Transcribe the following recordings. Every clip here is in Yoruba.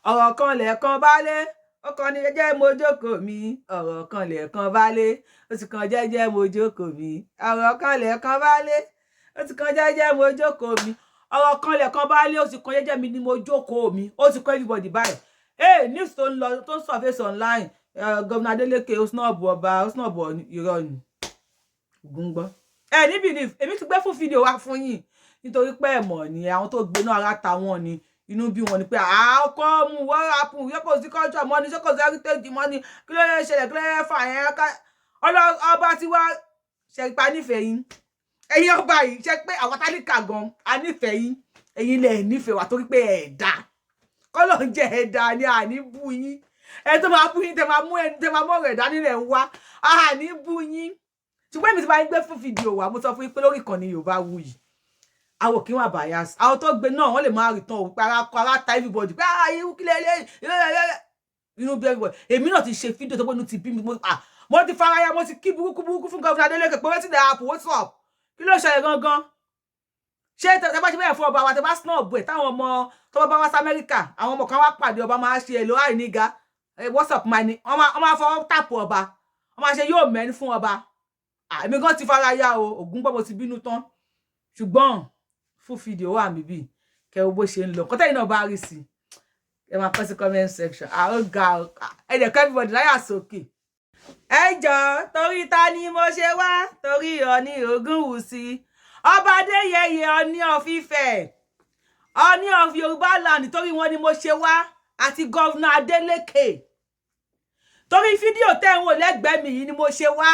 ọ̀rọ̀ kan lẹ́ẹ̀kan bálé ó kàn ní jẹ́jẹ́ mo jókòó mi ọ̀rọ̀ kan lẹ́ẹ̀kan bálé ó sì kàn jẹ́jẹ́ mo jókòó mi ọ̀rọ̀ kan lẹ́ẹ̀kan bálé ó sì kàn jẹ́jẹ́ mo jókòó mi ọ̀rọ̀ kan lẹ́ẹ̀kan bálé ó sì kàn jẹ́jẹ́ mi ni mo jókòó mi ó sì kàn everybody báyìí news tó ń lọ tó ń surface online Governor Adeleke ó snob ọba ó snob irọ́ ni ògùn gbọ́ níbi ni èmi ti gbé fún fídíò wá fún yín nítorí pé ẹ mọ̀ ni àwọn tó gbé náà ara ta wọn ni inú bí wọn ni pé ọkọ mu wọ́n rapun yẹ kò sí culture mọ́ ni ṣé kò sí heritage mọ́ ni kí ló yẹ ṣẹlẹ̀ kí ló yẹ fà yẹn ká ọba tí wá ṣe pa nífẹ̀ẹ́ yín ẹ̀yin ọba yìí ṣe pé àwọn tálíkà gan a nífẹ̀ẹ́ yín ẹ̀yin lẹ̀ nífẹ̀ẹ́ wà torí pé ẹ̀dá kọ́lọ̀ ń jẹ́ ẹ̀dá ni àní bú yín ẹ tó máa bú yín tẹ máa mú ọ̀rọ̀ ẹ̀dá nílẹ̀ ń wá àní bú yín ṣùgbọ́n èmi ti bá yín gbé fún fídíò wa mo sọ fún yín pé lórí ìkànnì Yorùbáwùyí àwọn kí wọn bias àwọn tó gbé náà wọn lè máa return òpin ara ta everybody pé irú kílẹ̀ inú bí everybody èmi náà ti ṣe fídíò tó pé inú ti bí mi mo ti faraya mo ti kí burúkú fún Governor Adeleke pé wetin dey happen what's up kí ló ṣẹlẹ̀ gangan ṣé tẹ bá ṣe bẹ́ẹ̀ fún ọba wa tẹ bá snob ẹ̀ táwọn ọmọ tó bá wá sí Amẹ́ríkà àwọn ọmọ kan wá pàdé ọba máa ṣe èlò àìníga what's up my ni wọ́n máa fọwọ́ tàpù ọba wọ́n máa ṣe yóò mẹ́ni fún ọba èmi gan ti faraya o ògún gbọ́ mo ti bínú tán ṣùgbọ́n fún fídíò wà mí bí kẹwọ́ bó ṣe ń lọ kọ́tẹ́ iná bá rí sí ẹ máa pẹ́ sí comment section ga ẹ̀dẹ̀ kọ́ everybody láyà sókè ẹ jọ torí ta ni mo ṣe wá torí Ọọ̀ni Ògúnwùsì ọba Adéyẹyè Ọọ̀ni of Ifẹ̀ Ọọ̀ni of Yorùbá land torí wọn ni mo ṣe wá àti Governor Adeleke torí fídíò tẹ́ ń wò lẹ́gbẹ̀ẹ́ mi yìí ni mo ṣe wá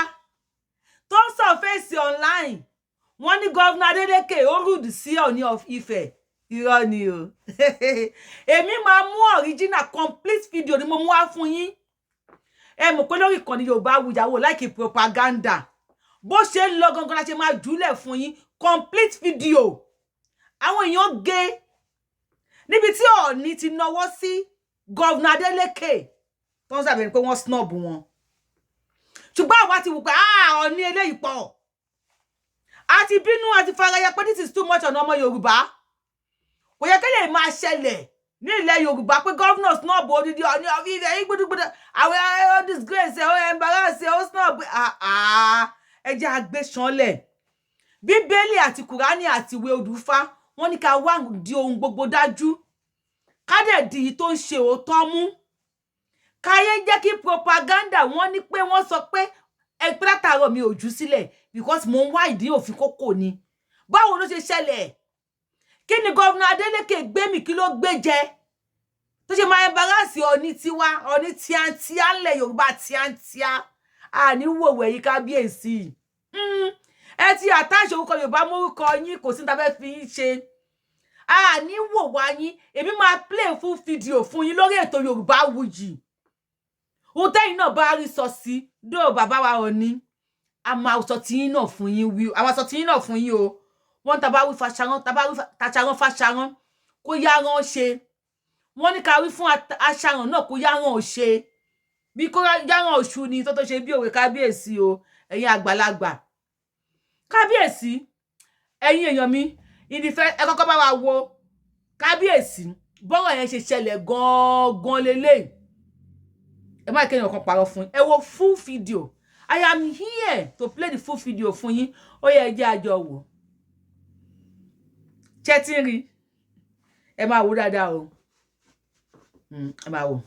tó ń surface online wọ́n ní Governor Adeleke ó rude sí Ọọ̀ni of Ifẹ̀ irọ́ ni o èmi máa mú original complete video ni mo mú wá fún yín ẹ mọ̀ pé lórí ìkànnì Yorùbáwùyí àwò like propaganda bó ṣe ń lọ gangan la ṣe máa jùlẹ̀ fún yín complete video àwọn èèyàn gé níbi tí Ọọ̀ni ti náwó sí Governor Adeleke tó ń sàbẹ̀ni pé wọ́n snob wọn ṣùgbọ́n àwa ti wù pé Ọọ̀ni eléyìí pọ̀ àti bínú àti faraya pé this is too much on ọmọ Yorùbá kò yẹ kẹ́lẹ̀ máa ṣẹlẹ̀ ní ilẹ̀ Yorùbá pé governors náà bò odidi Ọọ̀ni of Ifẹ̀ gbódúgbódú àwọn disgrace embarrass snob ẹ jẹ́ agbéṣanlẹ̀ Bíbélì àti Kùránì àti ìwé Odùfá wọ́n ní ká wá di ohun gbogbo dájú ká dẹ̀ di èyí tó ń ṣe òótọ́ mú káyé jẹ́ kí propaganda wọ́n ní pé wọ́n sọ pé ẹgbẹ́ látàárọ̀ mi ò jù sílẹ̀ because mo ń wá ìdí òfin kókò ni báwo ló ṣe ṣẹlẹ̀ kí ni Governor Adeleke gbé mi kí ló gbé jẹ tó ṣe máa embarrass Ọọ̀ni tiwa Ọọ̀ni tíátíá ńlẹ̀ Yorùbá tíátíá àní wòwẹ̀ yìí kábíyèsí ẹ ti àtàṣe orúkọ Yorùbá mórúkọ yín kò sí ní ta fẹ́ fi yín ṣe àní wò wá yín èmi máa play fún fídíò fún yín lórí ètò Yorùbáwùyí ohun tẹ́yìn náà bá rí sọ sí dó bàbá wa Ọọ̀ni a máa sọ tiyín náà fún yín wí a máa sọ tiyín náà fún yín o wọ́n tá bá wí fàṣàrán tá bá wí tàṣàrán fàṣàrán kó yárán ṣe wọ́n ní ká wí fún aṣàrán náà kó yárán ṣe bí kó yárán oṣù ni tó ṣe bí òwe kábíyèsí o ẹ̀yin àgbàlagbà kábíyèsí ẹ̀yin èèyàn mi ìdífẹ́ ẹ kọ́kọ́ bá wa wo kábíyèsí bọ́rọ̀ yẹn ṣe ṣẹlẹ̀ gangan lélẹ́yìí ẹ má kéèyàn kan parọ́ fún ẹ wo full video I am here to play the full video fún yín ó yẹ jẹ́ àjọ wò chetiri ẹ máa wò dáadáa o ẹ máa wò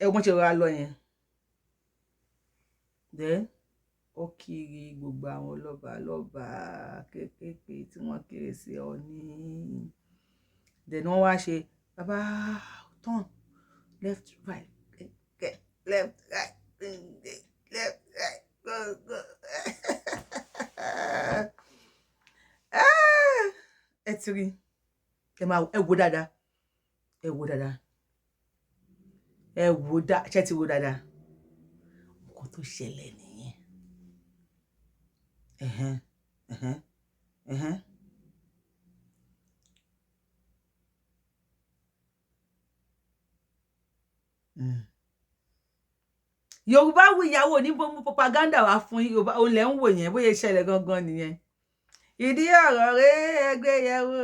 ẹ wọ́n ṣe rọra lọ yẹn then ó kiri gbogbo àwọn lọ́ba kéékèèké tí wọ́n kéré sí Ọọ̀ni then wọ́n wá ṣe bàbá turn left right left right left right go ẹ ti rí ẹ máa ẹ wò dáadáa ẹ wò dáadáa ẹ wò dáa ṣé ti wò dáadáa nǹkan tó ṣẹlẹ̀ nìyẹn Yorùbáwùyí ìyàwó ní bó mú propaganda wá fún Yorùbá òun lẹ ń wò yẹn bóyá ìṣẹ̀lẹ̀ gangan nìyẹn ìdí ọ̀rọ̀ rẹ ẹgbẹ́ yẹ̀wò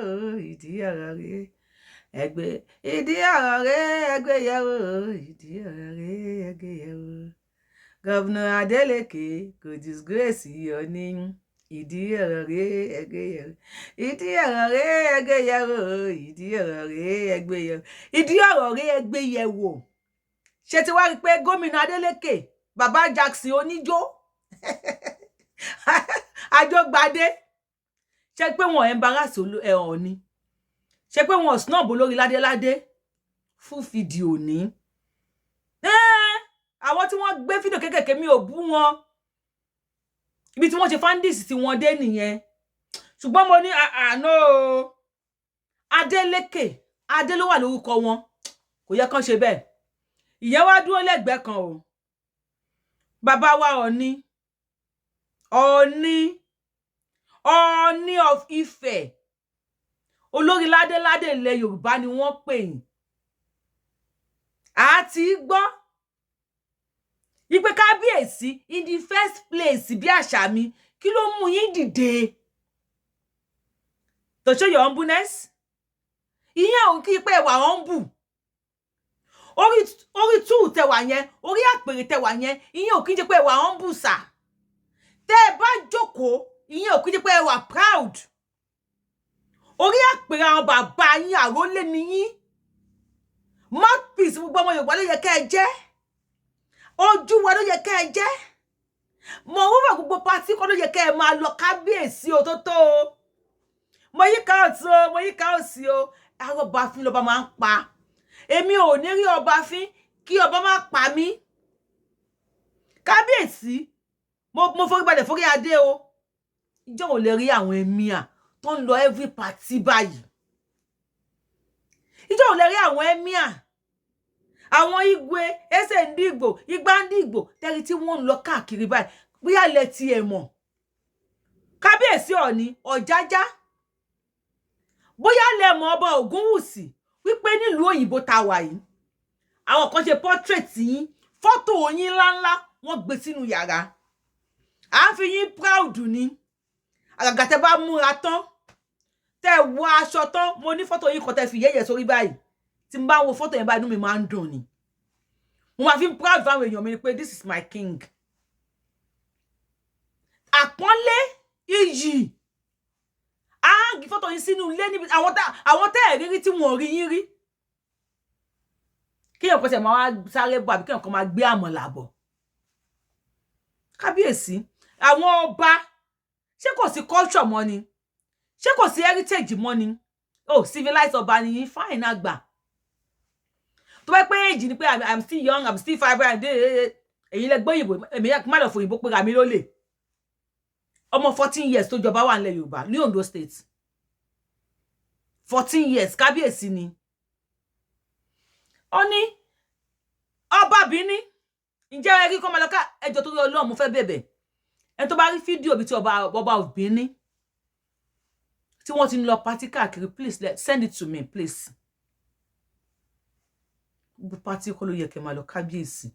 ìdí ọ̀rọ̀ rẹ ẹgbẹ́ ìdí ọ̀rọ̀ rẹ ẹgbẹ́ yẹ̀wò ìdí ọ̀rọ̀ rẹ ẹgbẹ́ yẹ̀wò Governor Adeleke kò disgrace ONI ìdí ọ̀rọ̀ rẹ ẹgbẹ́ yẹ̀wò ìdí ọ̀rọ̀ rẹ ẹgbẹ́ yẹ̀wò ìdí ọ̀rọ̀ rẹ ẹgbẹ́ yẹ̀wò ìdí ọ̀rọ̀ rẹ ẹgbẹ́ yẹ̀wò ṣé ti wá rí pé gómìnà Adeleke bàbá Jackson oníjó àjọgbadé ṣé pé wọn embarrass ONI ṣé pé wọn snob olórí ládéládé fún fídíò ní àwọn tí wọ́n gbé fídíò kékèké mi ò bú wọn ibi tí wọ́n ṣe fandis tí wọ́n dé nìyẹn ṣùgbọ́n mo ní no Adeleke adé ló wà lórúkọ wọn kò yẹ kán ṣe bẹ́ẹ̀ ìyẹn wá dúró lẹ́gbẹ̀ẹ́ kan o bàbá wa Ọọ̀ni of Ife olórí ládéládé ilẹ̀ Yorùbá ni wọ́n pè yín àti gbọ́ ìpè kábíyèsí in the first place bí àṣà mi kí ló mú yín dìde to show your humbleness ìyẹn ò kí pé wà humble orí tú tẹwà yẹn orí àpèrè tẹwà yẹn ìyẹn ò kí jẹ́ pé wà humble sà tẹ́ bá jókòó ìyẹn ò kí jẹ́ pé wà proud orí àpèrè àwọn bàbá yín àrólé ni yín mouthpiece gbogbo ọmọ Yorùbá ló yẹ kẹ́ ẹ jẹ́ ojú wa ló yẹ kẹ́ ẹ jẹ́ mo wúwo gbogbo pátí kọ́ ló yẹ kẹ́ ẹ máa lọ kábíyèsí o tó tó o mo yí ká ọ̀tún o mo yí ká òsì o àrọ̀bà fín lọ́ba máa ń pa èmi ò ní rí ọba fín kí ọba má pa mí kábíyèsí mo forí balẹ̀ forí adé o ìjọ ò lè rí àwọn emir tó ń lọ every party báyìí ìjọ ò lè rí àwọn emir àwọn igwe ẹsẹ̀ ndígbò igbá ndígbò tẹ́rí tí wọ́n ń lọ káàkiri báyìí bóyá lẹ ti ẹ̀ mọ̀ kábíyèsí Ọọ̀ni Ọ̀jájá bóyá lẹ mọ̀ ọba Ògúnwùsì wípé nílùú òyìnbó tá wà yìí àwọn kan ṣe portrait yín fọ́tò yín ńláńlá wọ́n gbé sínú yàrá à ń fi yín proud ni àgàgà tẹ́ bá múra tán tẹ́ wọ aṣọ tán mo ní fọ́tò yín kan tẹ́ fi yẹ̀yẹ̀ sórí báyìí tí n bá wo fọ́tò yẹn báyìí inú mi máa ń dùn ni mo máa fi proud fáwọn èèyàn mi ni pé this is my king àpọ́nlé iyì áàgì fọ́tò yín sínú ilé níbi àwọn tẹ́ ẹ̀ rírí tí wọ́n rí yín rí kíyàn kan ṣe máa wá sáré bọ̀ àbí kíyàn kan máa gbé àmọ̀là bọ̀ kábíyèsí àwọn ọba ṣé kò sí culture mọ́ ni ṣé kò sí heritage mọ́ ni civilized ọba ni yín fine àgbà tó bá pé èjì ni pé I'm still young I'm still vibrant èyí lẹ gbọ́ òyìnbó èmi yà kí má lọ fún òyìnbó pé ra mi lólè ọmọ 14 years tó jọba wà nílẹ̀ Yorùbá ní Ondo State 14 years kábíyèsí ni ó ní ọba Bìíní ǹjẹ́ ẹ rí kọ́ máa lọ ká ẹjọ́ tó rí Ọlọ́run mo fẹ́ bẹ̀bẹ̀ ẹni tó bá rí fídíò bí ti ọba Bìíní tí wọ́n ti ń lọ party káàkiri please send it to me please gbogbo party kọ́ ló yẹ kẹ́ máa lọ kábíyèsí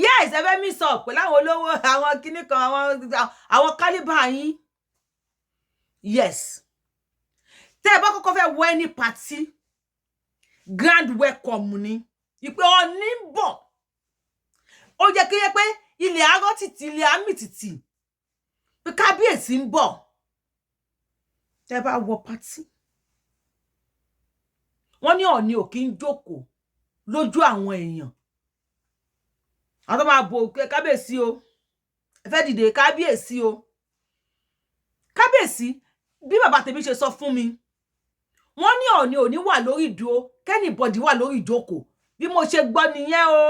yes ẹ fẹ́ mi sọ pẹ̀lú àwọn olówó àwọn kinní kan àwọn kálíbà yín yes tẹ́ ẹ bá kọ́kọ́ fẹ́ wọ any party grand welcome ni ìpè Ọọ̀ni ń bọ̀ ó jẹ́ kí yẹ pé ilẹ̀ arọ́ títì ilẹ̀ àmì títì pé kábíyèsí ń bọ̀ tẹ́ ẹ bá wọ party wọ́n ní Ọọ̀ni ò kí ń jókòó lójú àwọn èèyàn àwọn tó máa bò kábíyèsí o ẹ fẹ́ dìde kábíyèsí o kábíyèsí bí bàbá tèmi ṣe sọ fún mi wọ́n ní Ọọ̀ni ò ní wà lórí ìdúró kẹ́nìbọ̀dì wà lórí ìjókòó bí mo ṣe gbọ́ nìyẹn o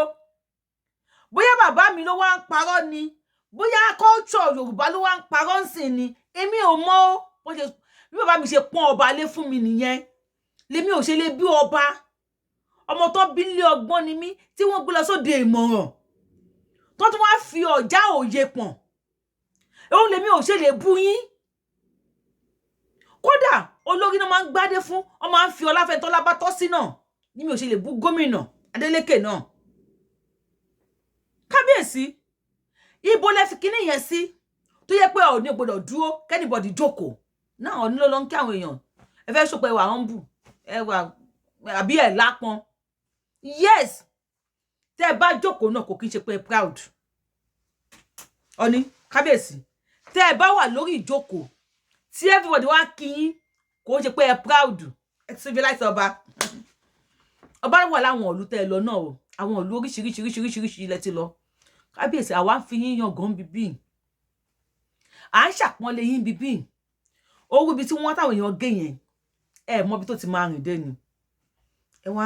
bóyá bàbá mi ló wá ń parọ́ ni bóyá culture Yorùbá ló wá ń parọ́ ńsìn ni èmi ò mọ̀ o bí bàbá mi ṣe pọ́n ọba lé fún mi nìyẹn lèmi ò ṣe lè bí ọba ọmọ tó bí nílé ọgbọ́n ni mí tí wọ́n gbé lọ sóde ìmọ̀ràn tó tún wá fi ọ̀já òye pọ̀n òun lèmi ò ṣe lè bú yín kódà olórí náà máa ń gbádé fún ọ máa ń fi ọláfẹ́ tó lábá tọ́ sí náà ní mi ò ṣe lè bú gómìnà Adeleke náà kábíyèsí ibo lẹ fi kíní yẹn sí tó tó yẹ pé Ọọ̀ni ò gbọdọ̀ dúró kẹ́nìbọ̀dì jókòó náà Ọọ̀ni ló lọ ń kí àwọn èèyàn ẹ fẹ́ sọ pé ẹ wà humble ẹ wà àbí ẹ lápọn yes tẹ́ ẹ bá jókòó náà kò kí n ṣe pé proud Ọọ̀ni kábíyèsí tẹ́ ẹ bá wà lórí ìjókòó tí everybody wá kí yín kò ṣe pé ẹ proud ẹ civilize ọba wà láwọn ìlú tẹ́ ẹ lọ náà o àwọn ìlú oríṣiríṣiríṣiríṣi ilẹ̀ ti lọ kábíyèsí àwa ń fi yín yan gan bíbí à ń ṣàpọ́nlé yín bíbí owó ibi tí wọ́n táwọn èèyàn gé yẹn ẹ mọ ibi tó ti máa rìn dé ni ẹ wá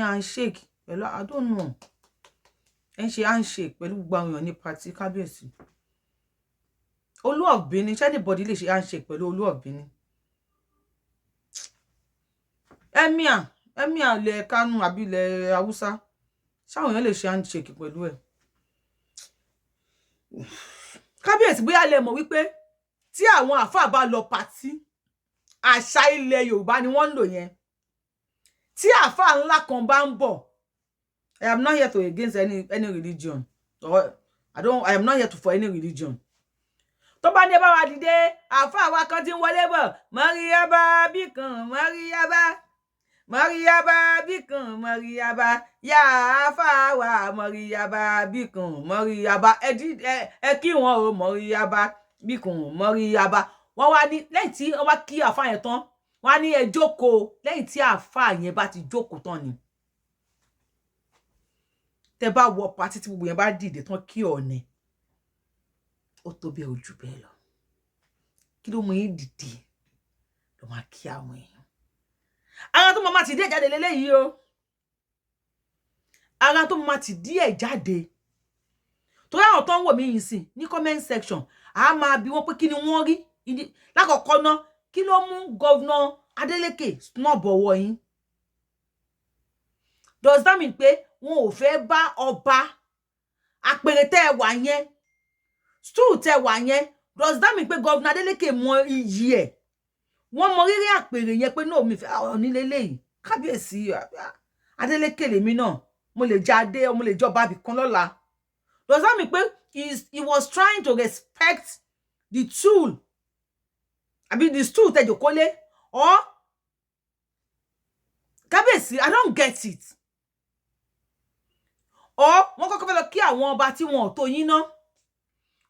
handshake pẹ̀lú I don't know ẹ ń ṣe handshake pẹ̀lú gbogbo àwọn èèyàn ní party kábíyèsí Olú of Benin ṣé anybody lè ṣe handshake pẹ̀lú Olú of Benin emir ilẹ̀ Kánò àbí ilẹ̀ Haúsá ṣáwọn èèyàn lè ṣe handshake pẹ̀lú ẹ̀ kábíyèsí bóyá lè mọ̀ wípé tí àwọn àfáà bá lọ pàtí àṣà ilẹ̀ Yorùbá ni wọ́n ń lò yẹn tí àfáà ńlá kan bá ń bọ̀ I am not here to against any religion or I am not here to for any religion tó bá ní ẹ bá wa dìde àfáà wa kan tí ń wọlé bọ̀ mọ́ríyábá bíkan mọ́ríyábá bíkan mọ́ríyábá yá àfáà wa mọ́ríyábá bíkan mọ́ríyábá ẹ kí wọn o mọ́ríyábá bíkan mọ́ríyábá wọ́n wá ní lẹ́yìn tí wọ́n bá kí àfáà yẹn tán wọ́n á ní ẹ jókòó lẹ́yìn tí àfáà yẹn bá ti jókòó tán ni tẹ́ bá wọ pàtí tí gbogbo yẹn bá dìde tán kí Ọọ̀ni ó tó bẹ́ẹ̀ ojú bẹ́ẹ̀ lọ kí ló mú yín dìde ló máa kí àwọn èèyàn ara tó máa ti díẹ̀ jáde lélẹ́yìí o ara tó máa ti díẹ̀ jáde torí àwọn tó ń wò mí yìí sìn ní comment section a máa bi wọ́n pé kí ni wọ́n rí lákọ̀ọ́kọ́ ná kí ló mú gọ́vnà Adeleke snob ọwọ́ yín does that mean pé wọn ò fẹ́ bá ọba àpèrè tẹ́ ẹ wà yẹn stool tẹ́ ẹ wà yẹn does that mean pé gọ́vnà Adeleke mọ iyì ẹ̀ wọ́n mọ rírì àpèrè yẹn pé náà mi fẹ́ nílé lẹ́yìn kábíyèsí Adeleke lèmi náà mo lè jáde mo lè jọba bìkan lọ́la does that mean pé he was trying to respect the tool àbí the stool tẹ́ jókòó lé or kábíyèsí I don't get it or wọ́n kọ́kọ́ fẹ́ lọ kí àwọn ọba tí wọn ò tó yín ná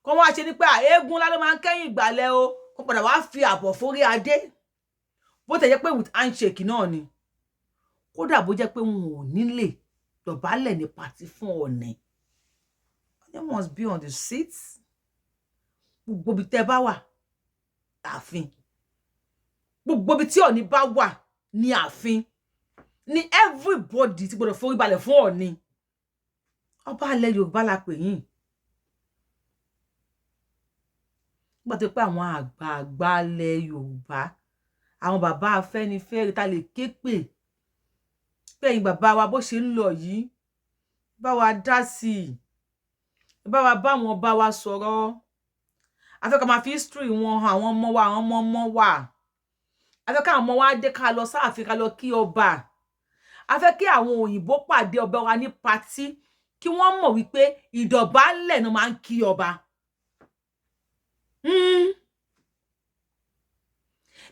kó wọ́n á ṣe ní pé eégún lá ló máa ń kẹ́yìn ìgbàlẹ̀ o kó padà wá fi àbọ̀ forí adé bó tẹ̀ jẹ́ pé with handshake náà ni kódà bó jẹ́ pé wọn ò nílè dọ̀bálẹ̀ ní pàtí fún Ọọ̀ni they must be on the seat gbogbo bí tẹ́ bá wà ààfin gbogbo bí tí Ọọ̀ni bá wà ní ààfin ní everybody ti gbọdọ̀ forí balẹ̀ fún Ọọ̀ni ọba alẹ́ Yorùbá la pè yín nígbà tó pé àwọn àgbààgbà alẹ́ Yorùbá àwọn bàbá Afẹ́nifẹ́re ta lè ké pè pẹ́yìn bàbá wa bó ṣe ń lọ yìí bá wa dá sí i bá wa bá wọn bá wa sọ̀rọ̀ afẹ́ ká máa fi history wọn hàn àwọn ọmọ wa àwọn ọmọ wa afẹ́ ká àwọn ọmọ wa dé ká lọ sáàfin ká lọ kí ọba afẹ́ kí àwọn òyìnbó pàdé ọba wa ní patí kí wọ́n mọ̀ wípé ìdọ̀bálẹ̀ náà máa ń kí ọba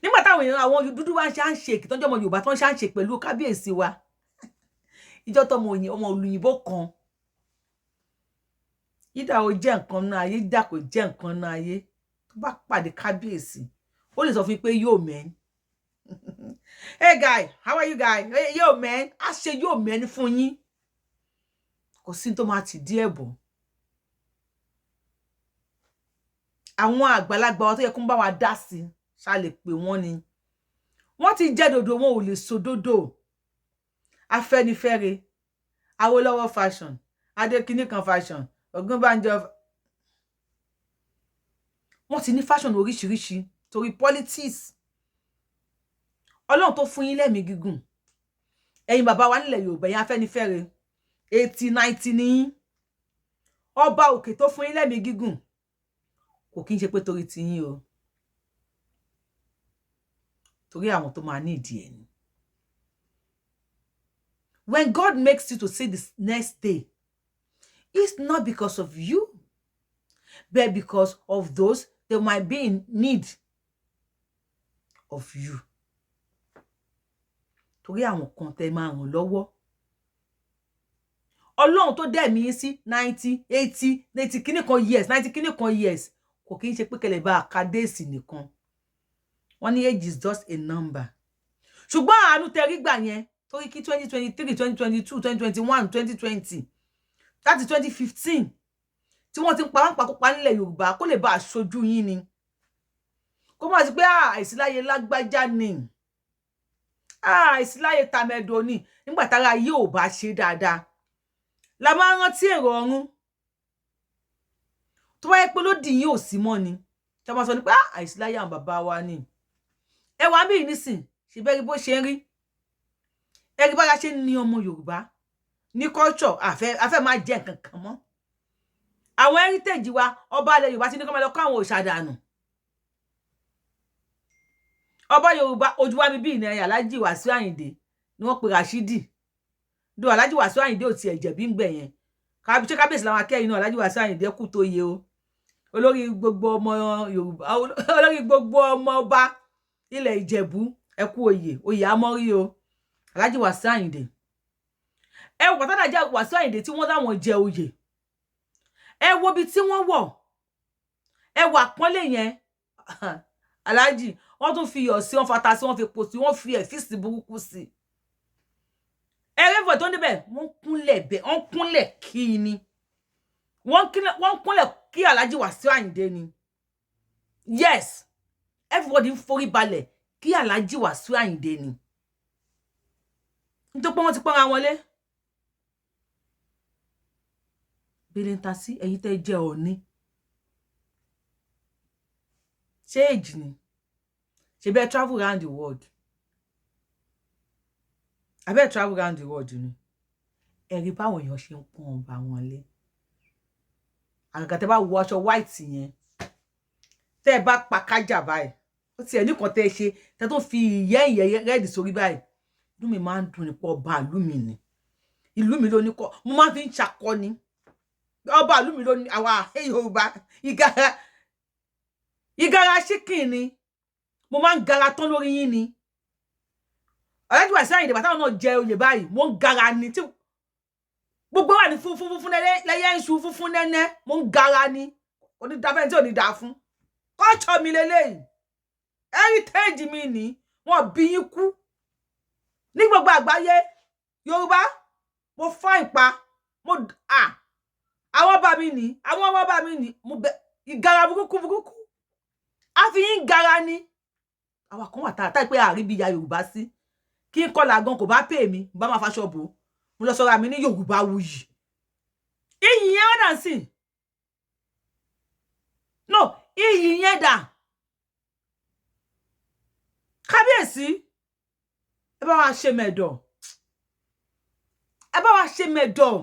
nígbà táwọn èèyàn àwọn dúdú wá ń ṣe handshake tọ́jú ọmọ Yorùbá tó ń ṣe handshake pẹ̀lú kábíyèsí wa ìjọ tọmọ ọmọ olùyìnbó kan ìdá ò jẹ́ nǹkan náà ayé ìdá kò jẹ́ nǹkan náà ayé tó bá pàdé kábíyèsí ó lè sọ fún pé yo man hey guy how are you guy hey, yo man á ṣe yo man fún yín kò sí tó máa ti díẹ̀ bọ̀ àwọn àgbàlagbà wa tó yẹ kó ń bá wa dá sí ṣá lè pè wọ́n ni wọ́n ti jẹ́ dodo wọn ò lè so dodo Afẹ́nifẹ́re Awólọ́wọ̀ fashion Adékìníkan fashion Ògúnbànjọ wọ́n ti ní fashion oríṣiríṣi torí politics Ọlọ́run tó fún yín lẹ́mìí gígùn ẹ̀yin bàbá wa nílẹ̀ Yorùbá yẹn Afẹ́nifẹ́re 80-90 ní ọba òkè tó fún yín lẹ́mìí gígùn kò kí n ṣe pé torí ti yín o torí àwọn tó máa ní ìdí ẹ̀ ni when God makes you to see this next day it's not because of you but because of those they might be in need of you. Torí àwọn kan tẹ́ máa ràn lọ́wọ́. Ọlọ́run tó dẹ̀ mí sí 90, 80, 90 kíní kan years, 90 kíní kan years. Kò kí n ṣe pé kẹ́lẹ̀ bá KABIESI nìkan. Wọ́n ní age is just a number. Ṣùgbọ́n àánú tẹ́ rí gbà yẹn torí kí 2023, 2022, 2021, 2020, láti 2015 tí wọ́n ti ń pa nílẹ̀ Yorùbá kó lè bá aṣojú yín ni. Kó má sí pé àìsíláyé lágbájá ni. Àìsíláyé tàmẹ̀dò ni. Nígbà tára yìí ò bá ṣe dáadáa. La máa rántí èrò ọ̀run. Tó bá yẹ pé lódì yín ò sí mọ́ ni. Tá bá sọ ní pé àìsíláyé àwọn bàbá wa ni. Ẹ wá bí nísìn, ṣe bẹ́ẹ̀ rí bó ṣe ń rí. Ẹ rí bára ṣe ní ọmọ Yorùbá. Ní culture, àfẹ́ máa jẹ nǹkan kan mọ́. Àwọn heritage wa, ọba ilẹ̀ Yorùbá ti ní kó máa lọ kó àwọn òòṣà dànù. Ọba Yorùbá ojú wa mi bí ìnà Alhaji Wasiu Ayinde ni wọ́n pe Rashidi. Do Alhaji Wasiu Ayinde ò tiẹ̀ jẹ̀bi ńgbẹ̀ yẹn. Ṣé Kábíyèsí làwọn akẹ́yìn náà Alhaji Wasiu Ayinde kú tó yẹ o. Olórí gbogbo ọmọ Yorùbá, olórí gbogbo ọmọ ọba ilẹ̀ Ìjẹ̀bú, ẹ kú oyè amọ́rí o. Alhaji Wasiu Ayinde. Ẹ wo pàtàkì Alhaji Wasiu Ayinde tí wọ́n dáwọn jẹ oyè. Ẹ wo bí tí wọ́n wọ̀. Ẹ wo àpọ́nlé yẹn. Alhaji wọ́n tún fi iyọ̀ sí, wọ́n fata sí, wọ́n fi epo sí, wọ́n fi ẹ̀fíìsì burúkú sí. Ẹrẹ́fọ̀ tó níbẹ̀ wọ́n kúnlẹ̀ kí ni. Wọ́n kúnlẹ̀ kí Alhaji Wasiu Ayinde ni. Yes, everybody forí balẹ̀ kí Alhaji Wasiu Ayinde ni. Nítorí pé wọ́n ti pọ́nra wọn lé. Bílẹ̀ ń ta sí ẹ̀yin tẹ́ jẹ́ Ọọ̀ni. Ṣé èjì ni? Ṣé bẹ́ẹ̀ travel around the world? I bet travel around the world ni. Ẹ rí báwọn èèyàn ṣe ń pọ́n ọba wọn lé. Àgàgà tẹ́ bá wọ aṣọ white yẹn. Tẹ́ bá pa kájà báyìí. Ó ti ẹ̀ ní kan tẹ́ ṣe, tẹ́ tó fi ìyẹ́ red sórí báyìí. Inú mi máa ń dùn ní pé ọba ìlú mi ni. Ìlú mi ló ní kọ́. Mo máa fi ń ṣakọ ni. Ọba ìlú mi ló ní àwa Yorùbá. Ìgara chicken ni. Mo máa ń gara tán lórí yín ni. Alhaji Wasiu Ayinde bàtà náà jẹ oyè báyìí. Mo ń gara ni. Tí gbogbo wà ní fún lẹ́yẹ iṣu fún nẹ́nẹ́. Mo ń gara ni. Onídàáfẹ́ tí ò ní dà fún. Culture mi lélẹ́yìí. Heritage mi ni. Wọ́n bí yín kú. Ní gbogbo àgbáyé Yorùbá mo fine pa. Àwọn bá mi ni. Àwọn ọmọ bá mi ni. Mo bẹ ìgara burúkú. A fi yín gara ni. Àwa kan wà tààtà pé àríbi ya Yorùbá sí. Kí n kọlà gan kò bá pè mí, bá máa faṣọ bò. Mo lọ sọ́ra mi ní Yorùbáwùyí. Iyì yẹn wọ́n dà sí. No, iyì yẹn dà. Kábíyèsí. Ẹ bá wa ṣe mẹ̀dọ̀. Ẹ bá wa ṣe mẹ̀dọ̀.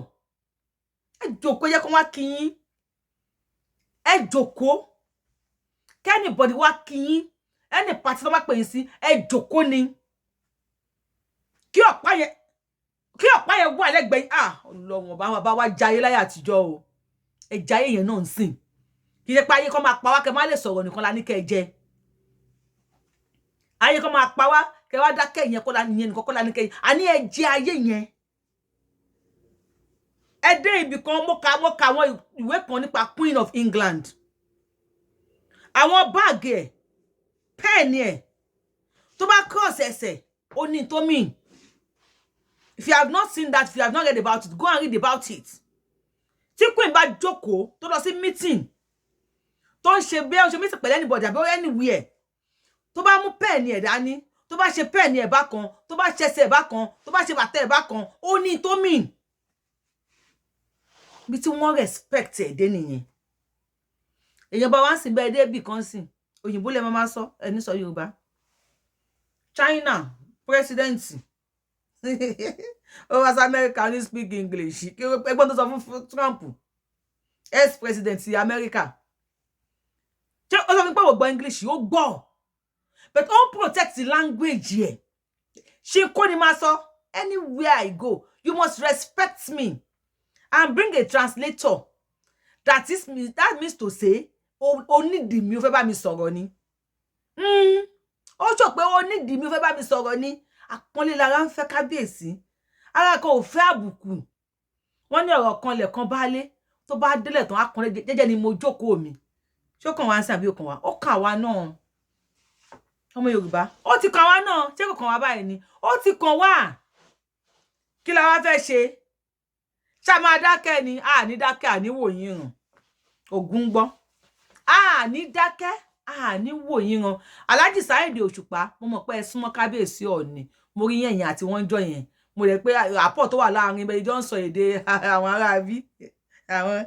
Ẹ jókòó yẹ kó wá kí yín. Ẹ jókòó. Anybody wá kí yín. Any party tó bá pè yín sí, ẹ jókòó ni. Kí ọ̀pá yẹn wà lẹ́gbẹ̀ẹ́ yín. Ọlọ́run bá wa jayé láyé àtijọ́ o. Ẹ jayé yẹn náà ń sìn. Kí ṣe pé ayé kan máa pa wá kẹ́ má lè sọ̀rọ̀ nìkan la ní kẹ́ jẹ. Ayé kan máa pa wá kẹ́ wá dákẹ́ yẹn kọ́ la nìyẹn nìkan kọ́ la ní kẹ́. Àní ẹ jẹ ayé yẹn. Ẹ dé ibì kan mo ka àwọn ìwé kan nípa Queen of England. Àwọn báàgì ẹ̀, pẹ́ẹ̀nì ẹ̀, tó bá cross ẹsẹ̀, ó ní tó mean. If you have not seen that, if you have not read about it, go and read about it. Tí Queen bá jókòó, tó lọ sí meeting, tó ń ṣe bí ó ṣe meeting pẹ̀lú anybody àbí anywhere, tó bá mú pẹ́ẹ̀nì ẹ̀ dání, tó bá ṣe pẹ́ẹ̀nì ẹ̀ bákan, tó bá ṣe ẹsẹ̀ ẹ̀ bákan, tó bá ṣe bàtà ẹ̀ bákan, ó ní tó mean. Bí tí wọ́n respect ẹ̀ dé nìyẹn. Èyàn bá wá sí bẹ́ẹ̀ dé bì kan sí. Òyìnbó lẹ máa sọ, ẹni sọ Yorùbá. China, president. Over America only speak English. Ẹgbọ́n tó sọ fún Trump. Ex-president America. Ṣé ó sọ fún pé ó gbọ́ English, ó gbọ́. But ó protect the language here. Ṣé kò ní máa sọ, anywhere I go, you must respect me. And bring a translator. That means to say, ó nídìí mi ó fẹ́ bá mi sọ̀rọ̀ ni ó sọ pé ó nídìí mi ó fẹ́ bá mi sọ̀rọ̀ ni àpọ́nlé lára ń fẹ́ kábíyèsí ara kan ò fẹ́ àbùkù wọ́n ní ọ̀rọ̀ kan lẹ̀ kan baálé tó bá délẹ̀ tán àpọ́nlé jẹ́jẹ́ ni mo jókòó mi ṣó kàn wá ń sàbí òkàn wá ó kàn wá náà ọmọ Yorùbá ó ti kàn wá náà ṣé kò kàn wá báyìí ni ó ti kàn wá kí la wá fẹ́ ṣe ṣá máa dákẹ́ ni a ní dákẹ́ àní wòyìn ràn ògún gbọ́ a ní dákẹ́ a ní wòyìn ràn Alhaji Saheed Òṣùpá mo mọ̀ pé ẹ súnmọ́ kábíyèsí Ọọ̀ni mo rí yẹn àti wọ́n jọ yẹn mo rẹ̀ pé àpọ̀ tó wà láàrin ibẹ̀ ìjọ ń sọ èdè àwọn ará bí àwọn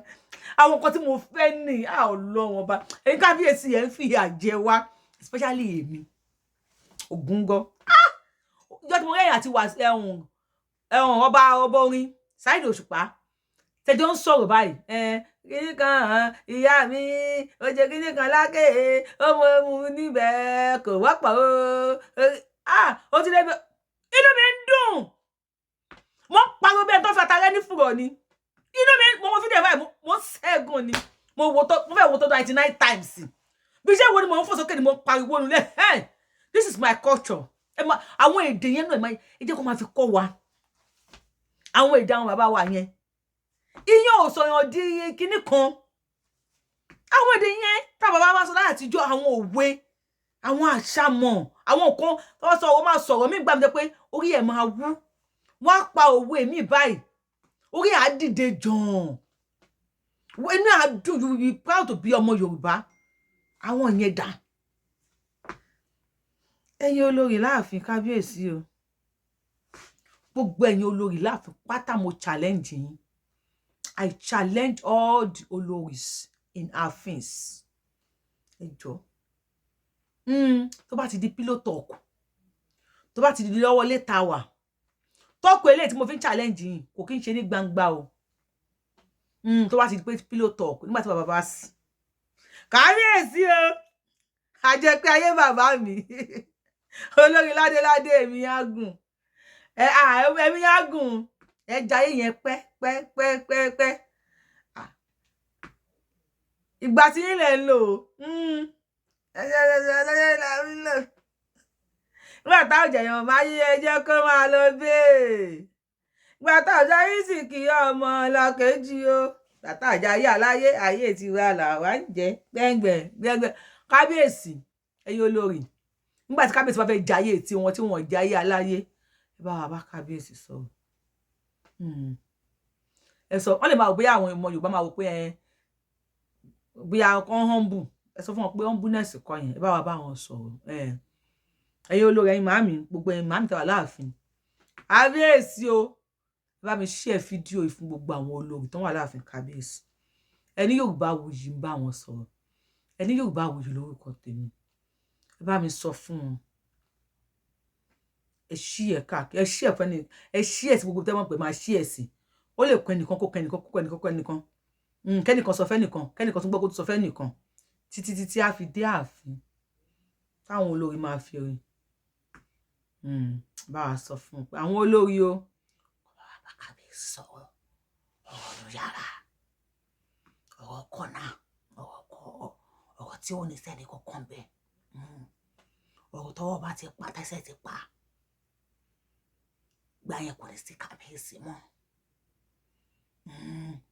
nǹkan tí mo fẹ́ ní Ọlọ́run ọba èyí kábíyèsí yẹn ń fìyà jẹ wá especially èmi ògún gbọ́ ìjọ tí mo rẹ̀yìn àti wà ọba orin Saheed Òṣùpá tẹjọ ń sọ̀rọ̀ báyìí kíní kan ìyá mi ó jẹ kíní kan lákè ọmọ mu níbẹ̀ kò wọ́pọ̀ ó ti lẹ́bi inú mi ń dùn mo pariwo bẹ́ẹ̀ tó fata rẹ ní fùrọ̀ ni inú mi mo fídíò báyìí mo ṣẹ́gun ni mo fẹ́ wo tó 99 times bí iṣẹ́ wo ni mo ń fò sókè ni mo pariwo nulẹ̀ this is my culture àwọn èdè yẹn náà ẹ jẹ́ kó máa fi kọ́ wa àwọn èdè àwọn bàbá wa yẹn iyán ò sọyàn di kinní kan àwọn èdè yẹn tá bàbá wa sọ láti àtijọ́ àwọn òwe àwọn àṣàmọ̀ àwọn nǹkan tó sọ ó máa sọ̀rọ̀ mí gbà mí pé orí ẹ̀ máa wú wọ́n á pa òwe mi báyìí orí á dìde jàn inú á dùn you be proud to be ọmọ Yorùbá àwọn yẹn dà ẹ̀yin olórí láàfin kábíyèsí o gbogbo ẹ̀yin olórí láàfin pátá mo challenge yín I challenge all the oloris in ààfins ẹ jọ̀ọ́ tó bá ti di pillow talk tó bá ti di lọ́wọ́ létà wà talk eléyìí tí mo fi ń challenge yín kò kí n ṣe ní gbangba o tó bá ti di pé pillow talk nígbà tí bàbá bá sí kábíyèsí o a jẹ́ pé ayé bàbá mi olórí ládéládé èmi á gùn èmi á gùn ẹ jayé yẹn pẹ́ ìgbà tí yín lẹ ń lò nígbà táwọn jẹyàn máa yí ẹjẹ kó máa lọ bẹ́ẹ̀ ìgbà táwọn jayé sì kí ọmọ lọkẹjì o tàtà jayé aláyé ayé tiwa làwa ń jẹ gbẹngbẹ kábíyèsí ẹ̀yin olórí nígbà tí kábíyèsí bá fẹ́ jayé tí wọ́n jayé aláyé ẹ bá wa bá kábíyèsí sọ̀rọ̀ ẹ sọ wọn lè máa wò bóyá àwọn ọmọ Yorùbá máa wò pé bóyá kan humble ẹ sọ fún wọn pé humbleness kọ́ yẹn ẹ bá wa bá wọn sọ̀rọ̀ ẹ̀yin olórí ẹ̀yin màámi gbogbo ẹ̀yin màámi tẹwà láàfin kábíyèsí o ẹ bá mi share fídíò yìí fún gbogbo àwọn olórí tó wà láàfin kábíyèsí ẹni Yorùbáwùyí ń bá wọn sọ̀rọ̀ ẹni Yorùbáwùyí lórúkọ tèmi ẹ bá mi sọ fún wọn ẹ ṣí ẹ káàkiri ẹ ṣí ẹ fẹni ẹ ṣí ẹ sí gbogbo tẹ́ mọ̀ pé máa ṣí ẹ sí ó lè kọ ẹnìkan kó kọ ẹnìkan kó kọ ẹnìkan kó ẹnìkan kẹ́nìkan sọ fẹ́nìkan kẹ́nìkan tún gbọ́ kó tún sọ fẹ́nìkan títí á fi dé ààfin táwọn olórí máa fi rí bá wa sọ fún un pé àwọn olórí o bá kábíyèsí sọ̀rọ̀ ọ̀rọ̀ yàrá ọ̀rọ̀ kọ̀nà ọ̀rọ̀ tí ò ní sẹ́ni kankan bẹ́ẹ̀ ọ̀rọ̀ tọ́wọ́ bá ti pa tẹ́sẹ̀ ti pa gbà yẹn kò ní sí kábíyèsí mọ́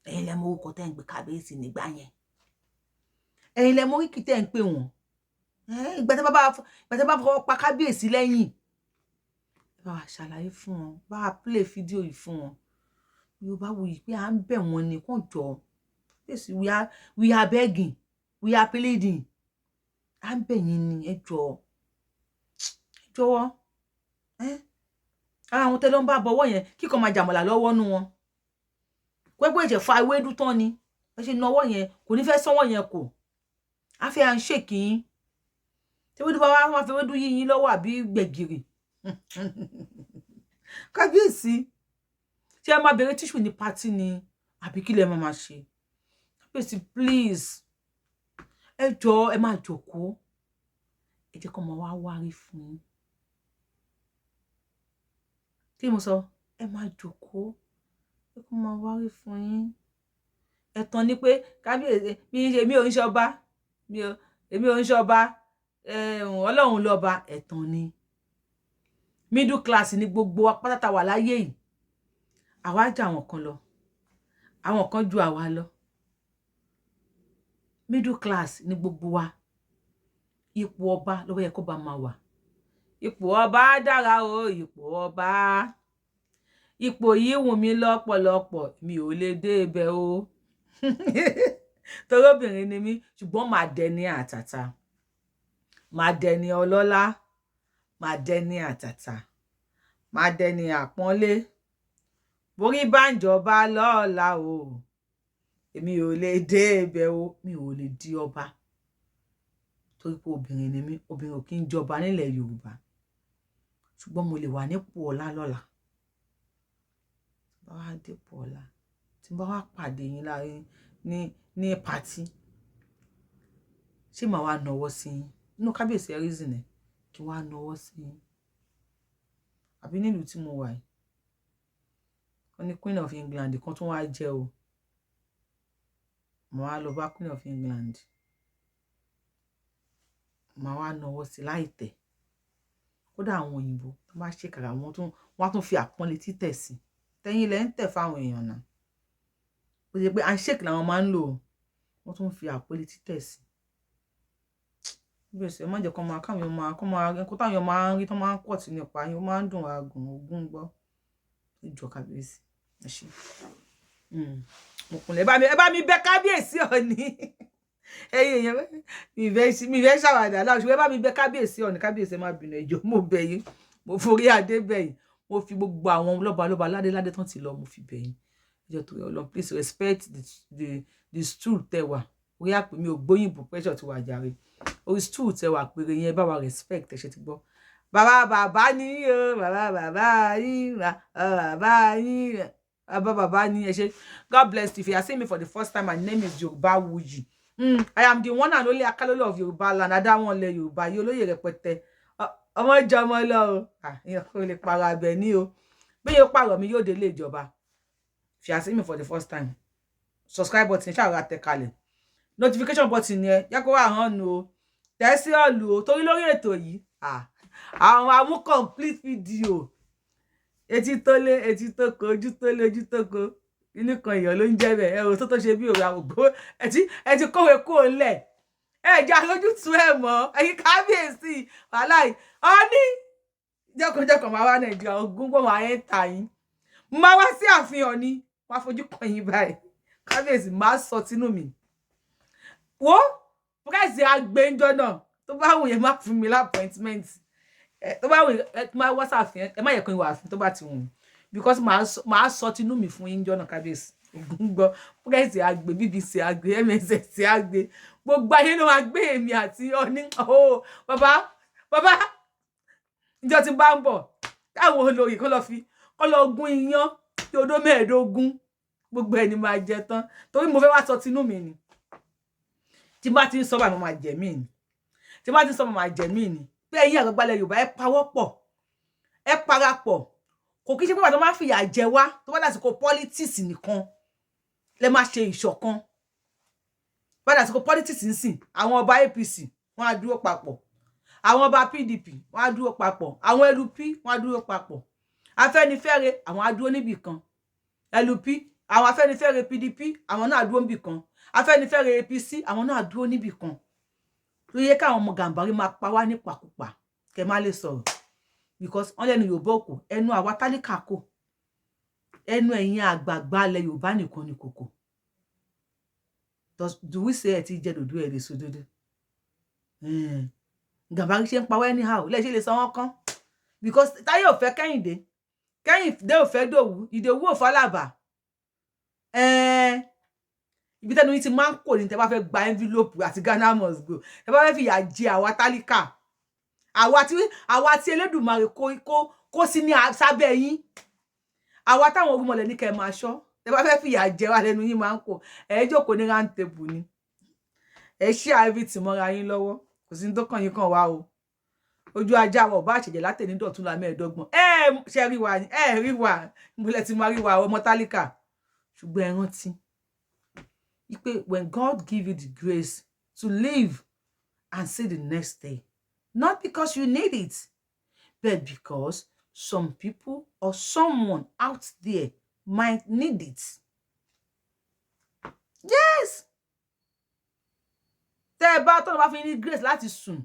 ẹ̀yin lẹ mọ orúkọ tẹ́ ń gbé kábíyèsí nígbà yẹn ẹ̀yin lẹ mọ oríkì tẹ́ ń pè wọ́n ìgbà tẹ́ bá fọwọ́ pa kábíyèsí lẹ́yìn bá wa ṣàlàyé fún wọn bá wa play fídíò yìí fún wọn Yorùbáwùyí pé à ń bẹ̀ wọ́n ní kàn jọ we are begging we are pleading à ń bẹ̀ yín ní ẹ jọ̀wọ́ àwọn tẹ́lọ́ ń bá bọ̀wọ́ yẹn kíkọ́ máa jàmọ̀là lọ́wọ́ nú wọn gbogbo ìjẹ̀ fa ewédú tán ni ẹ ṣe náwó yẹn kò ní fẹ́ sọ́wọ́ yẹn kò á fi à ń ṣèkì yín tí ewédú bá wá fi ewédú yí yín lọ́wọ́ àbí gbẹ̀gìrì kábíyèsí tí ẹ máa bèrè tíṣù ní pátì ni àbí kí lẹ máa ṣe kábíyèsí please ẹ jọ̀ọ́ ẹ máa jókòó ẹ jẹ́ kó máa wá wárí fún yín kí mo sọ ẹ máa jókòó ẹ kó máa wárí fún yín ẹ̀tàn ni pé kábíyèsí mi ò ń ṣe ọba èmi ò ń ṣọba Ọlọ́run lọ́ba ẹ̀tàn ni middle class ní gbogbo apátátá wà láyé yìí àwa jà àwọn kan lọ àwọn kan ju àwa lọ middle class ní gbogbo wa ipò ọba ló yẹ kó bá máa wà ipò ọba dára o ipò ọba ipò yìí wù mí lọ́pọ̀lọpọ̀ mi ò lè dé ibẹ̀ o torí obìnrin ni mí ṣùgbọ́n màá dẹni àtàtà màá dẹni ọlọ́lá màá dẹni àtàtà màá dẹni àpọ́nlé borí bá ń jọba lọ́la o èmi ò lè dé ibẹ̀ o mi ò lè di ọba torí pé obìnrin ni mí obìnrin ò kí ń jọba nílẹ̀ Yorùbá ṣùgbọ́n mo lè wà nípò ọlá lọ́la bá wá dépò ọlá tí bá wá pàdé yín láàrin ní pàtí ṣé màá wá nọwọ́ sí yín inú kábíyèsí reason ẹ̀ kí wọ́n á nọwọ́ sí yín àbí nílùú tí mo wà yìí wọ́n ní Queen of England kan tó wá jẹ́ o màá wá lọ bá Queen of England màá wá nọwọ́ sí láìtẹ̀ kódà àwọn òyìnbó tó bá ṣèkàrà wọ́n á tún fi àpọ́nlé títẹ̀ sí tẹ́yìn lẹ́ ń tẹ̀ fáwọn èèyàn náà ó ṣe pé handshake làwọn máa ń lò wọ́n tún fi àpọ́nlé títẹ̀ sí bẹ́ẹ̀ sì ẹ má jẹ́ kó máa káwọn máa kó máa ẹ̀kọ́ táwọn máa ń rí tó máa ń pọ̀ sí nípa yín ó máa ń dùn àgùn ogún gbọ́ ìjọ kábíyèsí ẹ ṣe mo kúnlẹ̀ ẹ bá mi bẹ̀ kábíyèsí Ọọ̀ni ẹ̀yin èèyàn mi fẹ́ ṣàwàdà láwọn ṣùgbọ́n ẹ bá mi bẹ̀ kábíyèsí Ọọ̀ni kábíyèsí má bínú ẹjọ́ mo bẹ̀ yín mo forí adé bẹ̀ yín mo fi gbogbo àwọn lọ́balọ́ba ládéládé tán ti lọ mo fi bẹ̀ yín ẹjọ́ tó yọ lọ please respect the stool tẹwà orí àpè mi ò gbóyìnbó pressure ti wà jàre orí stool tẹwà péré yẹn bá wa respect ẹ ṣe ti gbọ́ bàbá ní o bàbá yín bàbá yín bàbá ní ẹ ṣe God bless you if you are seeing me for the first time my name is Yorubawuyi I am the one and only Akalolo of Yoruba land adáwọnlẹ Yorùbá yìí olóyè rẹpẹtẹ ọmọ ìjọ ọmọ lọ o ìyẹn kò lè para abẹ ní o bí yóò pààrọ̀ mi yóò dé ilé ìjọba if you are seeing me for the first time subscribe button ṣàrà tẹ kalẹ̀ notification button yẹn yẹ kó wà hàn o tẹ̀ sí ọ̀lù o torí lórí ètò yìí àwọn amú complete video etí tó lé etí tó ko ojú tó lé ojú tó ko inú kan èèyàn ló ń jẹ́ bẹ́ẹ̀ ẹ ò tó ṣe bí òwe àwògbó ẹ ti kówé kó lẹ̀ ẹ jẹ́ àlójútùú ẹ̀ mọ́ ẹ̀yin kábíyèsí wàhálà yìí Ọọ̀ni jẹ́kọ̀ọ́jẹ́kọ̀ọ́ máa wá Nàìjíríà ogún gbọ́n máa ń ta yín máa wá sí àfihàn ni wá fojú kan yín báyìí kábíyèsí máa sọ tinú mi wo price agbẹ́njọ́ náà tó bá wù yẹn má fún mi lápọ́ìntmẹ́ǹt tó bá wù yẹn má wá sàfihàn ẹ má yẹ kó ìwà àfihàn tó bá ti wù because máa sọ tinú mi fún yín jọ́nà kábíyèsí ògùn gbọ́ price àgbẹ̀ BBC àgbẹ̀ MSS àgbẹ̀ gbogbo ayé ló máa gbé èmi àti Ọọ̀ni bàbá ìjọ tí bá ń bọ̀ táwọn olóyè kó lọ gún iyán tí odó 15 gbogbo ẹni máa jẹ tán torí mo fẹ́ wá sọ tinú mi ni tí bá ti ń sọ bá mo máa jẹ mí ni tí bá ti ń sọ mo máa jẹ mí ni pé ẹ̀yin àgbàgbàlẹ̀ Yorùbá ẹ pawọ́pọ̀ ẹ parapọ̀ kò kí ṣe pé bàtọ́ máa fìyà jẹ wá tó bá dàsìkò politics nìkan lẹ máa ṣe ìṣọ̀kan bá dàsìkò politics nsìn àwọn ọba APC wọ́n á dúró papọ̀ àwọn ọba PDP wọ́n á dúró papọ̀ àwọn LP wọ́n á dúró papọ̀ Afẹ́nifẹ́re àwọn á dúró níbì kan LP àwọn Afẹ́nifẹ́re PDP àwọn náà dúró níbì kan Afẹ́nifẹ́re APC àwọn náà dúró níbì kan tó yẹ káwọn ọmọ Gàmbàrí máa pa wá nípakúpa kẹ má lè sọ̀rọ̀ because wọ́n lẹ́nu Yorùbá òkò ẹnu àwa tálíkà kò ẹnu ẹ̀yin àgbààgbà ilẹ̀ Yorùbá nìkan ni kòkò do we say ẹ ti jẹ dòdò ẹ lè so dòdò Gàmbàrí ṣe ń pa wá anyhow lẹ́ṣẹ̀ lè sọ wọ́n kán because Táyé ò fẹ́ Kẹ́hìndé ò fẹ́ Dòwú Ìdòwú ò fálàbà ibi tẹ́nu yín ti máa ń kò ní tẹ́ bá fẹ́ gba envelope àti Ghana must go tẹ́ bá fẹ́ fìyà jẹ àwa tálíkà àwa tí Elédùmarè kó sí ní sábẹ́ yín àwa táwọn orúmọlẹ̀ ní kẹ́ máa ṣọ́ tẹ́ bá fẹ́ fìyà jẹ wá lẹ́nu yín máa ń kò ẹ jókòó ní round table ni ẹ ṣí everything mọ́ra yín lọ́wọ́ kò sí ní tó kàn yín kàn wá o ojú ajá wa ọba àṣẹjẹ látẹni dọ̀tún la 15 ṣe rí wa ni rí wa ìmúlẹ̀ tí máa rí wa ọmọ tálíkà ṣùgbọ́n ẹ rántí wípé when God give you the grace to live and see the next day. Not because you need it, but because some people or someone out there might need it. Yes. Tẹ́ bá tó bá fi ní grace láti sùn.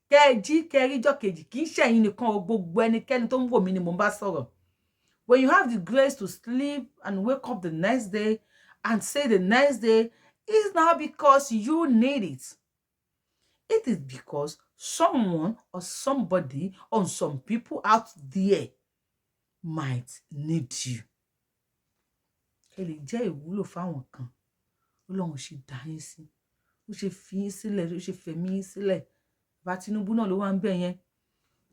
Kẹ́ jí kẹ́ rí jọ́ kejì kì í ṣe ẹ̀yin nìkan gbogbo ẹnikẹ́ni tó ń wò mí ni mo bá sọ̀rọ̀. When you have the grace to sleep and wake up the next day and say the next day, it's not because you need it. It is because someone or somebody or some people out there might need you. Ẹ lè jẹ́ ìwúlò fáwọn kan. Ọlọ́run ṣe dá yín sí. Ó ṣe fi yín sílẹ̀, ó ṣe fẹ̀mí yín sílẹ̀. Bá Tinubu náà ló wà ń bẹ̀ yẹn.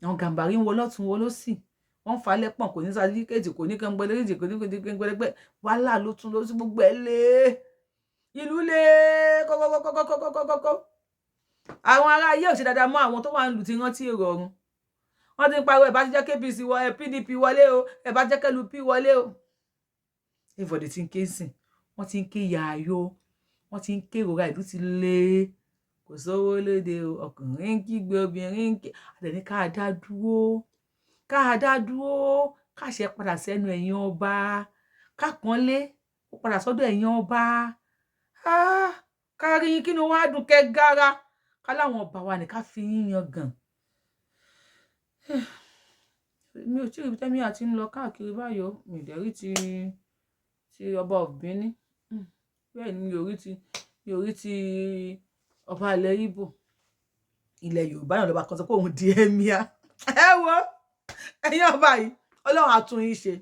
Àwọn Gàmbàrí ń wọ lọ́tún wọ lósì. Wọ́n fà lẹ́pọ̀n kò ní certificate kò ní kan gbẹlẹ́rìí kò ní gbẹlẹ́gbẹ́. Wàhálà ló tún lọ sí gbogbo ẹ̀ lé. Ìlú lé kọ́kọ́kọ́kọ́kọ́kọ́kọ́. Àwọn ará ayé ò ṣe dáadáa mọ́ àwọn tó wà ń lù ti rántí ìrọ̀rùn. Wọ́n ti ń pariwo ẹ bá ti jẹ́ KBC wọ PDP wọlé o, ẹ bá jẹ́ KLP wọlé o. Everybody ti ń ké sìn. Wọ́n ti ń ké yààyò. Wọ́n ti ń ké ìrora ìlú ti lé. Kò sówó lóde o, ọkùnrin ń kígbe obìnrin ń ké. Àdẹ̀ní ká dá dúró. Ká dá dúró. Ká ṣe padà sẹ́nu ẹ̀yin ọba. Ká pọ́nlé ó padà sọ́dọ̀ ẹ̀yin ọba. Ká rí yín kínú wá dùn kẹ́ gara. Ká láwọn ọba wa ní ká fi yín yangàn. Mi ò tí rí tẹ́mi àti ń lọ káàkiri báyọ̀. Mi dẹ̀ rí ti ọba of Benin. Bẹ́ẹ̀ ni mi ò rí ti ọba ilẹ̀ Ìgbò. Ilẹ̀ Yorùbá náà lọ́ba kan sọ pé òun di emir. Ẹ wo ẹ̀yin ọba yìí Ọlọ́run á tún yín ṣe.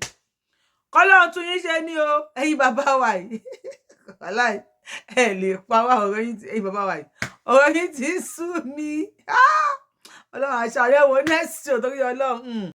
Kọ́lọ́run tún yín ṣe ní o ẹ̀yin bàbá wa yìí. Wàláhì ẹ lè pa wá ọ̀rọ̀ yín ẹ̀yin bàbá wa yìí. Ọ̀rọ̀ yín ti sú mi. Ọlọ́run àṣàrẹ́wò next show torí Ọlọ́run.